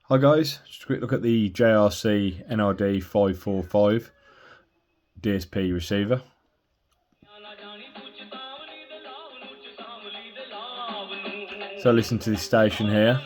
Hi guys, just a quick look at the JRC NRD-545 DSP receiver. So listen to this station here.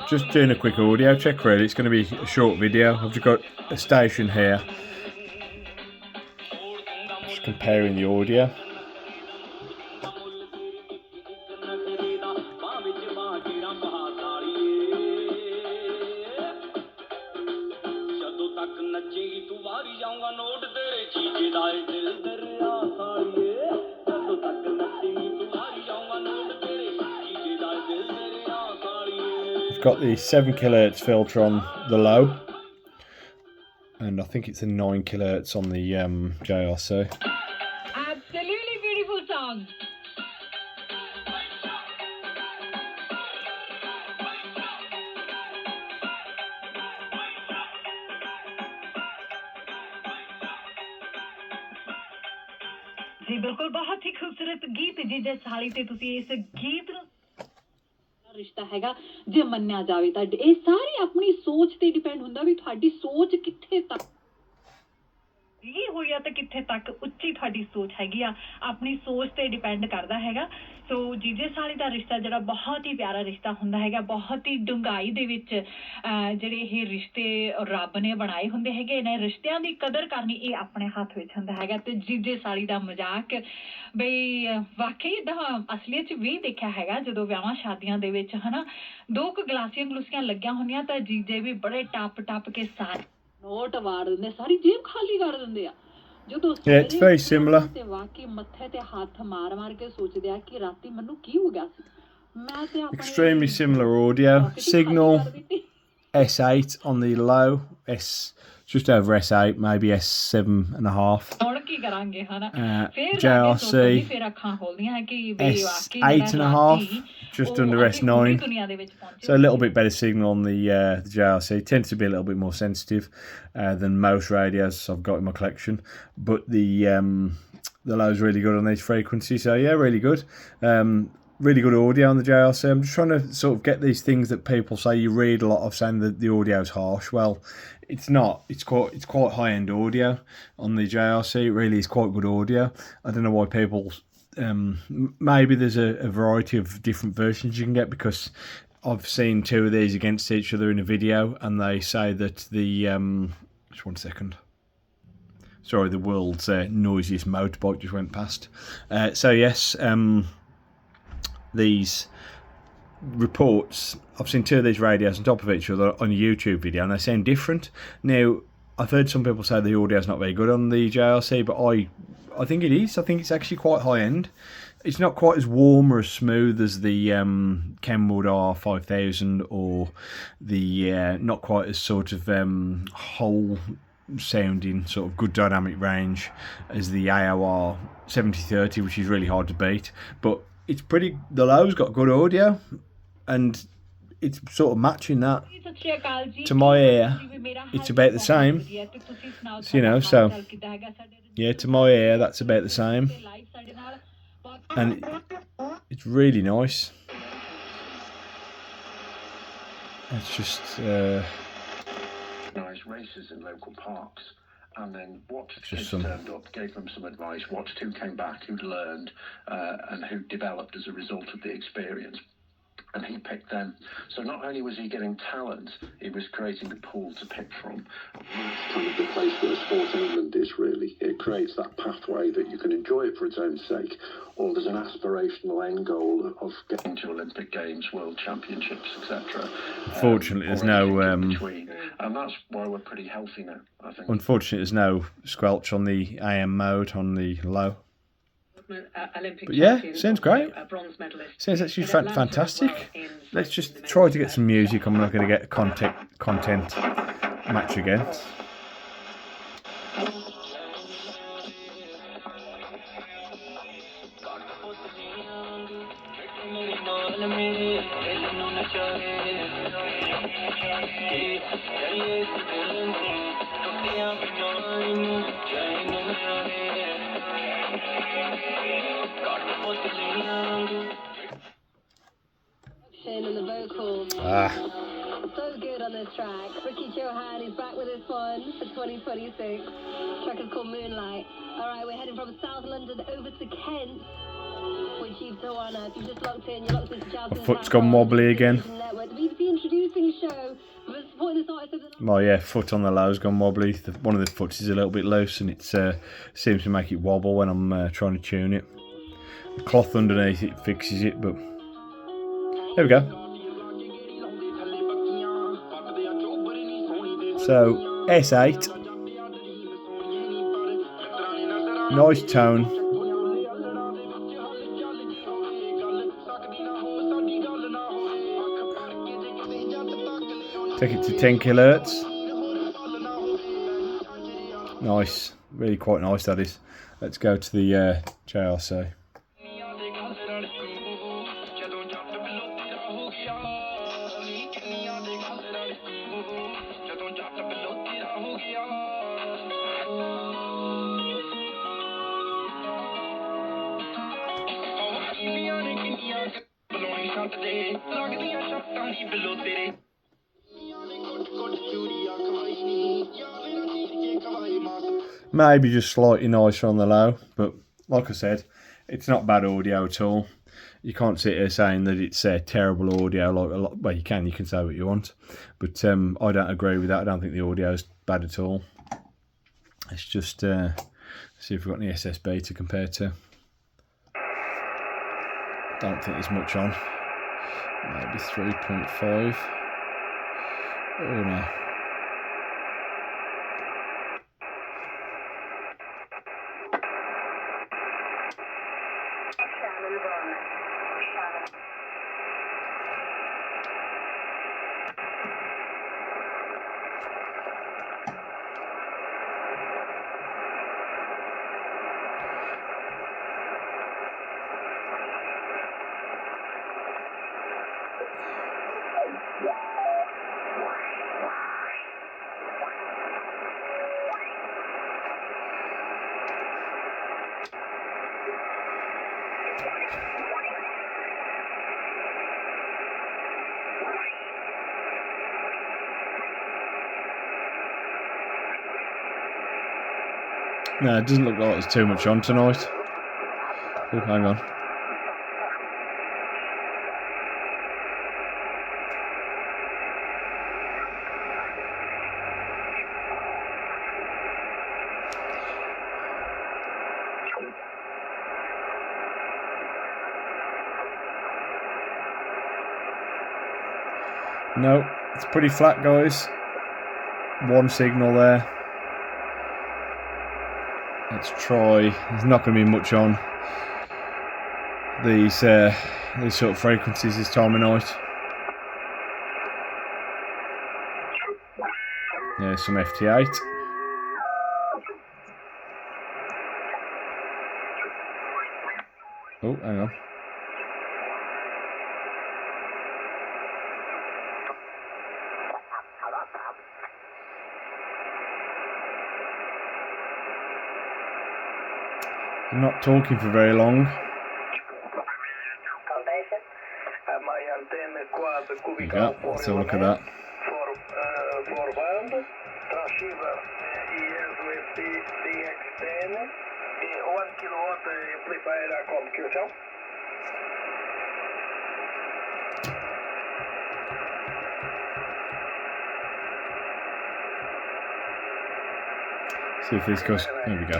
Just doing a quick audio check really, it's going to be a short video. I've just got a station here. Just comparing the audio. It's got the 7 kHz filter on the Lowe, and I think it's a 9 kHz on the JRC. Absolutely beautiful song. जी बिल्कुल, बहुत ही खूबसूरत गीत जीजे साली ते तुसी इस गीत रिश्ता हैगा जे मन्निया जावे तां ਇਹ ਸਾਰੀ ਆਪਣੀ ਸੋਚ ਤੇ ਡਿਪੈਂਡ ਹੁੰਦਾ ਵੀ ਤੁਹਾਡੀ ਸੋਚ ਕਿੱਥੇ ਤੱਕ ਇਹ ਹੋਈ ਆ ਤੇ ਕਿੱਥੇ ਤੱਕ ਉੱਚੀ ਤੁਹਾਡੀ ਸੋਚ ਹੈਗੀ ਆ ਆਪਣੀ ਸੋਚ ਤੇ ਡਿਪੈਂਡ ਕਰਦਾ ਹੈਗਾ ਸੋ ਜੀਜੇ ਸਾਲੀ ਦਾ ਰਿਸ਼ਤਾ ਜਿਹੜਾ ਬਹੁਤ ਹੀ ਪਿਆਰਾ ਰਿਸ਼ਤਾ ਹੁੰਦਾ ਹੈਗਾ ਬਹੁਤ ਹੀ ਡੂੰਘਾਈ ਦੇ ਵਿੱਚ ਜਿਹੜੇ ਇਹ ਰਿਸ਼ਤੇ ਰੱਬ ਨੇ ਬਣਾਏ ਹੁੰਦੇ ਹੈਗੇ ਨੇ ਰਿਸ਼ਤਿਆਂ ਦੀ ਕਦਰ ਕਰਨੀ ਇਹ ਆਪਣੇ ਹੱਥ ਵਿੱਚ ਹੁੰਦਾ ਹੈਗਾ ਤੇ ਜੀਜੇ ਸਾਲੀ ਦਾ ਮਜ਼ਾਕ ਬਈ ਵਾਕਈ ਦਾ ਅਸਲੀਅਤ 'ਚ ਵੀ ਦੇਖਿਆ ਹੈਗਾ ਜਦੋਂ ਵਿਆਹਾਂ ਸ਼ਾਦੀਆਂ ਦੇ ਵਿੱਚ ਹਨਾ ਦੋ ਕੁ ਗਲਾਸੀਆਂ ਲੱਗੀਆਂ ਹੁੰਦੀਆਂ ਤਾਂ ਜੀਜੇ ਵੀ ਬੜੇ ਟੱਪ ਕੇ ਸਾਰੇ ਨੋਟ ਵਾੜ ਦਿੰਦੇ ਸਾਰੀ ਜੇਬ ਖਾਲੀ ਕਰ ਦਿੰਦੇ ਆ ਜਦੋਂ it's very similar. ਤੇ ਵਾਕਈ ਮੱਥੇ ਤੇ ਹੱਥ ਮਾਰ ਕੇ ਸੋਚਦੇ ਆ ਕਿ ਰਾਤੀ ਮੈਨੂੰ ਕੀ ਹੋ ਗਿਆ ਸੀ ਮੈਂ ਤੇ ਆਪਣੇ Extremely similar audio. Signal S8 on the Lowe, just over S8, maybe S7.5. ਹੁਣ ਕੀ ਕਰਾਂਗੇ ਹਨਾ JRC S8.5, just under S9. So a little bit better signal on the JRC. It tends to be a little bit more sensitive than most radios I've got in my collection, but the Lowe's really good on these frequencies. So yeah, really good. Really good audio on the JRC. I'm just trying to sort of get these things that people say you read a lot of saying that the audio's harsh. Well, it's not. It's quite high-end audio on the JRC. It really is quite good audio. I don't know why people. Maybe there's a variety of different versions you can get because I've seen two of these against each other in a video, and they say that the just 1 second. Sorry, the world's noisiest motorbike just went past. So yes. These reports, I've seen two of these radios on top of each other on a YouTube video and they sound different. Now, I've heard some people say the audio's not very good on the JRC, but I think it is. I think it's actually quite high end. It's not quite as warm or as smooth as the Kenwood R5000 or the not quite as sort of whole sounding sort of good dynamic range as the AOR 7030, which is really hard to beat. But it's pretty. The Lowe's got good audio, and it's sort of matching that. To my ear, it's about the same. So, you know, so yeah, to my ear, that's about the same, and it's really nice. It's just nice races in local parks. And then watched kids turned up, gave them some advice, watched who came back, who'd learned, and who developed as a result of the experience. And he picked them. So not only was he getting talent, he was creating a pool to pick from. That's kind of the place where Sport England is, really. It creates that pathway that you can enjoy it for its own sake, or there's an aspirational end goal of getting to Olympic Games, World Championships, etc. Unfortunately, there's no... and that's why we're pretty healthy now, I think. Unfortunately, there's no squelch on the AM mode on the Lowe. But yeah, sounds great. Sounds actually fantastic. Let's just try to get some music. I'm not going to get content match again. the vocals. so good on this track. Ricky Johan is back with this one for 2026. Track is called Moonlight. All right, we're heading from South London over to Kent with Chief Tawana. If you just locked in, you're locked into Jasmine. My foot's gone wobbly again. Network. The BBC introducing show. We're supporting this artist over the... My foot on the Lowe's gone wobbly. One of the foots is a little bit loose, and it seems to make it wobble when I'm trying to tune it. The cloth underneath it fixes it, but there we go. So S8, nice tone. Take it to 10 kilohertz. Nice, really quite nice that is. Let's go to the JRC. Maybe just slightly nicer on the low, but like I said, it's not bad audio at all. You can't sit here saying that it's terrible audio. Like a lot, well, you can say what you want, but I don't agree with that. I don't think the audio is bad at all. Let's just see if we've got any SSB to compare to. Don't think there's much on. Maybe 3.5. Oh no. No, it doesn't look like there's too much on tonight. Oh, hang on. No, it's pretty flat, guys. One signal there. Let's try. There's not going to be much on these sort of frequencies this time of night. Yeah, some FT8. Oh, hang on. I'm not talking for very long. There you go. Let's have a look at that. See if this goes. There we go.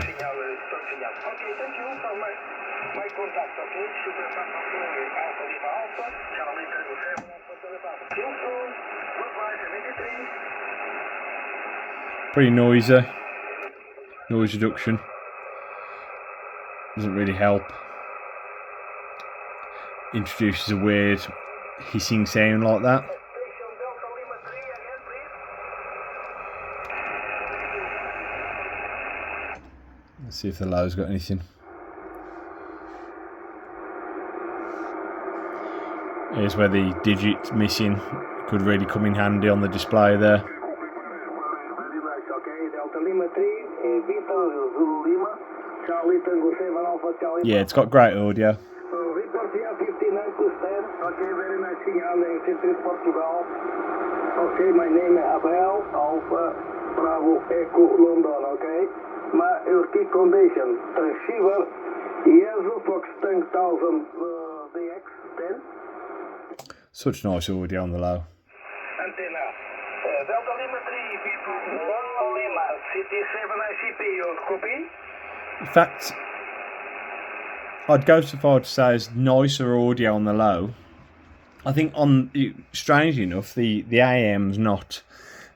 Pretty noisy. Noise reduction. Doesn't really help. Introduces a weird hissing sound like that. Let's see if the Lowe's got anything. Here's where the digit missing could really come in handy on the display there. Yeah, it's got great audio. Okay, my name is Abel Alpha Bravo Echo London, okay? Maar your key condition, receiver, Yezo Fox 10,000 DX10. Such nice audio on the low. Antenna. Delta Lima 3, Lima Lima, CT7 ICP, your copy? In fact, I'd go so far to say it's nicer audio on the low. I think strangely enough, the AM's not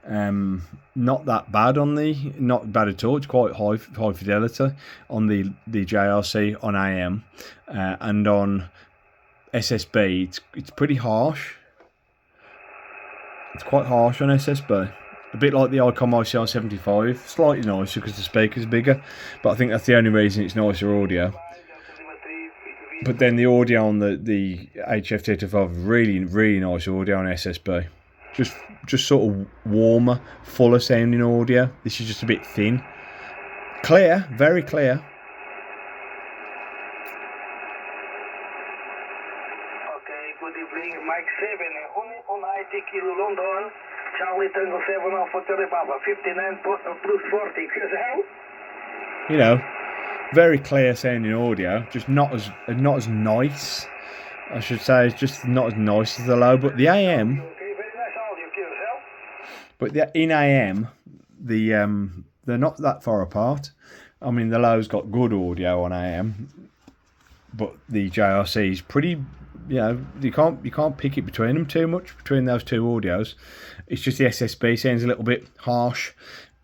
that bad on not bad at all. It's quite high fidelity on the JRC on AM, and on SSB it's pretty harsh. It's quite harsh on SSB. A bit like the ICOM ICR-75, slightly nicer because the speaker's bigger, but I think that's the only reason it's nicer audio. But then the audio on the HF-225, really nice audio on SSB. Just sort of warmer, fuller sounding audio. This is just a bit thin. Clear, very clear. Okay, good evening, Mike 7, on IT Kilo London, Charlie Tango 7 Alpha Charlie Papa, 59 plus 40, You know, very clear sounding audio, just not as nice, I should say. It's just not as nice as the low, but the AM. Okay, very nice audio, yourself. But in AM, they're not that far apart. I mean, the low's got good audio on AM, but the JRC is pretty. You know, you can't pick it between them too much, between those two audios. It's just the SSB sounds a little bit harsh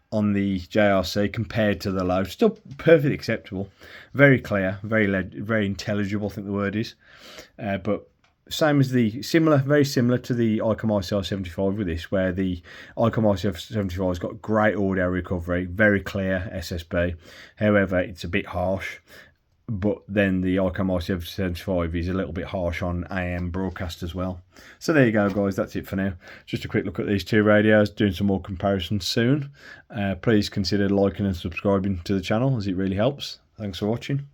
on the JRC compared to the low. Still perfectly acceptable, very clear, very intelligible, I think the word is. But same as very similar to the ICOM ICR-75 with this, where the ICOM ICR-75 has got great audio recovery, very clear SSB. However, it's a bit harsh. But then the ICOM ICR-75 is a little bit harsh on AM broadcast as well. So there you go, guys. That's it for now. Just a quick look at these two radios, doing some more comparisons soon. Please consider liking and subscribing to the channel, as it really helps. Thanks for watching.